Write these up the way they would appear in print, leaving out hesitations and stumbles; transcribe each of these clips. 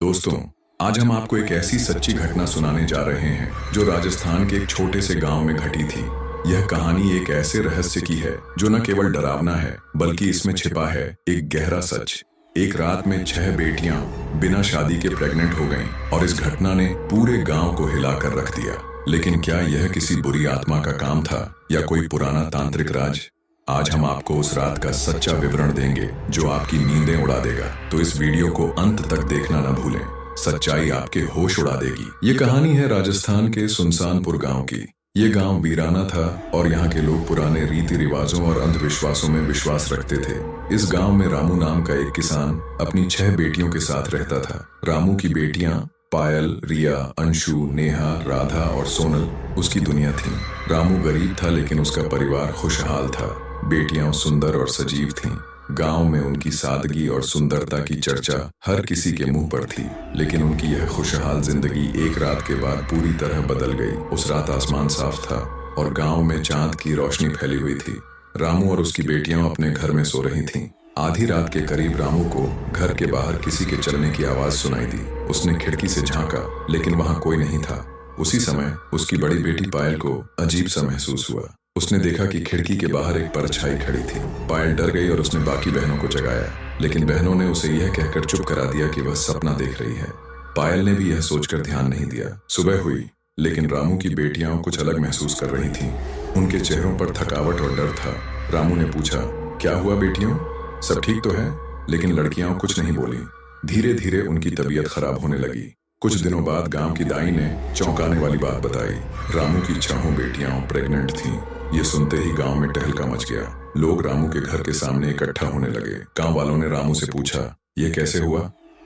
दोस्तों, आज हम आपको एक ऐसी सच्ची घटना सुनाने जा रहे हैं जो राजस्थान के एक छोटे से गांव में घटी थी। यह कहानी एक ऐसे रहस्य की है जो न केवल डरावना है बल्कि इसमें छिपा है एक गहरा सच। एक रात में 6 बेटियां बिना शादी के प्रेग्नेंट हो गईं और इस घटना ने पूरे गांव को हिलाकर रख दिया। लेकिन क्या यह किसी बुरी आत्मा का काम था या कोई पुराना तांत्रिक राज? आज हम आपको उस रात का सच्चा विवरण देंगे जो आपकी नींदें उड़ा देगा। तो इस वीडियो को अंत तक देखना न भूलें, सच्चाई आपके होश उड़ा देगी। ये कहानी है राजस्थान के सुनसानपुर गांव की। ये गांव वीराना था और यहाँ के लोग पुराने रीति रिवाजों और अंधविश्वासों में विश्वास रखते थे। इस गांव में रामू नाम का एक किसान अपनी 6 बेटियों के साथ रहता था। रामू की बेटियां पायल, रिया, अंशु, नेहा, राधा और सोनल उसकी दुनिया थीं। रामू गरीब था लेकिन उसका परिवार खुशहाल था। बेटियां सुंदर और सजीव थीं। गांव में उनकी सादगी और सुंदरता की चर्चा हर किसी के मुंह पर थी। लेकिन उनकी यह खुशहाल जिंदगी एक रात के बाद पूरी तरह बदल गई। उस रात आसमान साफ था और गांव में चांद की रोशनी फैली हुई थी। रामू और उसकी बेटियां अपने घर में सो रही थीं। आधी रात के करीब रामू को घर के बाहर किसी के चलने की आवाज सुनाई दी। उसने खिड़की से झांका लेकिन वहां कोई नहीं था। उसी समय उसकी बड़ी बेटी पायल को अजीब सा महसूस हुआ। उसने देखा कि खिड़की के बाहर एक परछाई खड़ी थी। पायल डर गई और उसने बाकी बहनों को जगाया, लेकिन बहनों ने उसे यह कहकर चुप करा दिया कि वह सपना देख रही है। पायल ने भी यह सोचकर ध्यान नहीं दिया। सुबह हुई लेकिन रामू की बेटियां कुछ अलग महसूस कर रही थीं। उनके चेहरों पर थकावट और डर था। रामू ने पूछा, क्या हुआ बेटियों, सब ठीक तो है? लेकिन लड़कियां कुछ नहीं बोली। धीरे धीरे उनकी तबीयत खराब होने लगी। कुछ दिनों बाद गांव की दाई ने चौंकाने वाली बात बताई। रामू की 6 बेटियां प्रेग्नेंट थीं। ये सुनते ही गांव में टहलका मच गया। लोग रामू के घर के सामने इकट्ठा होने लगे। गांव वालों ने रामू से पूछा, ये कैसे हुआ?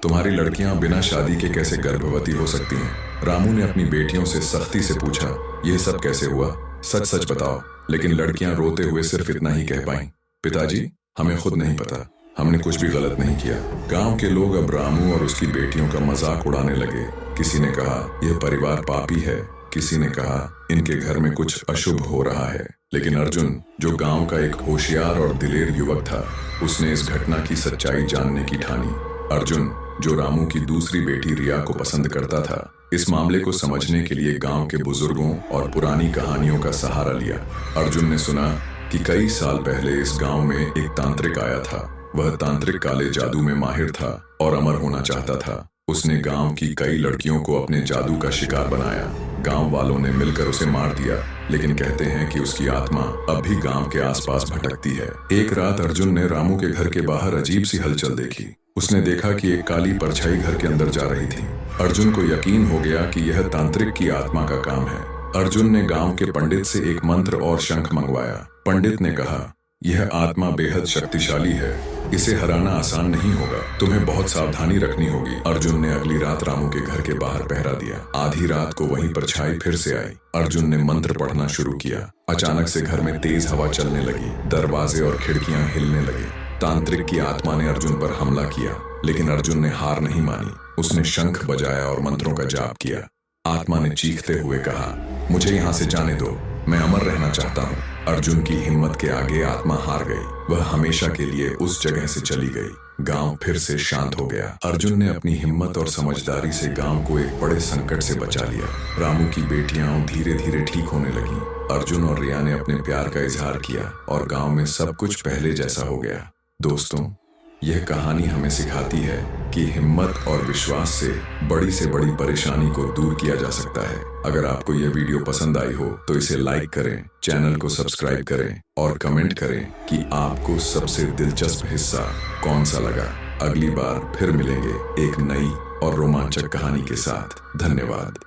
तुम्हारी लड़कियां बिना शादी के कैसे गर्भवती हो सकती हैं? रामू ने अपनी बेटियों से सख्ती से पूछा, यह सब कैसे हुआ? सच सच बताओ। लेकिन लड़कियां रोते हुए सिर्फ इतना ही कह पाईं, पिताजी हमें खुद नहीं पता, हमने कुछ भी गलत नहीं किया। गांव के लोग अब रामू और उसकी बेटियों का मजाक उड़ाने लगे। किसी ने कहा यह परिवार पापी है, किसी ने कहा इनके घर में कुछ अशुभ हो रहा है। लेकिन अर्जुन, जो गांव का एक होशियार और दिलेर युवक था, उसने इस घटना की सच्चाई जानने की ठानी। अर्जुन, जो रामू की दूसरी बेटी रिया को पसंद करता था, इस मामले को समझने के लिए गांव के बुजुर्गों और पुरानी कहानियों का सहारा लिया। अर्जुन ने सुना कि कई साल पहले इस गांव में एक तांत्रिक आया था। वह तांत्रिक काले जादू में माहिर था और अमर होना चाहता था। उसने गांव की कई लड़कियों को अपने जादू का शिकार बनाया। गांव वालों ने मिलकर उसे मार दिया, लेकिन कहते हैं कि उसकी आत्मा अब भी गांव के आसपास भटकती है। एक रात अर्जुन ने रामू के घर के बाहर अजीब सी हलचल देखी। उसने देखा कि एक काली परछाई घर के अंदर जा रही थी। अर्जुन को यकीन हो गया कि यह तांत्रिक की आत्मा का काम है। अर्जुन ने गांव के पंडित से एक मंत्र और शंख मंगवाया। पंडित ने कहा, यह आत्मा बेहद शक्तिशाली है, इसे हराना आसान नहीं होगा, तुम्हें बहुत सावधानी रखनी होगी। अर्जुन ने अगली रात रामू के घर के बाहर पहरा दिया। आधी रात को वही परछाई फिर से आई। अर्जुन ने मंत्र पढ़ना शुरू किया। अचानक से घर में तेज हवा चलने लगी, दरवाजे और खिड़कियां हिलने लगी। तांत्रिक की आत्मा ने अर्जुन पर हमला किया, लेकिन अर्जुन ने हार नहीं मानी। उसने शंख बजाया और मंत्रों का जाप किया। आत्मा ने चीखते हुए कहा, मुझे यहाँ से जाने दो, मैं अमर रहना चाहता हूँ। अर्जुन की हिम्मत के आगे आत्मा हार गई। वह हमेशा के लिए उस जगह से चली गई। गांव फिर से शांत हो गया। अर्जुन ने अपनी हिम्मत और समझदारी से गांव को एक बड़े संकट से बचा लिया। रामू की बेटियां धीरे धीरे ठीक होने लगीं। अर्जुन और रिया ने अपने प्यार का इजहार किया और गांव में सब कुछ पहले जैसा हो गया। दोस्तों, यह कहानी हमें सिखाती है कि हिम्मत और विश्वास से बड़ी परेशानी को दूर किया जा सकता है। अगर आपको यह वीडियो पसंद आई हो तो इसे लाइक करें, चैनल को सब्सक्राइब करें और कमेंट करें कि आपको सबसे दिलचस्प हिस्सा कौन सा लगा। अगली बार फिर मिलेंगे एक नई और रोमांचक कहानी के साथ। धन्यवाद।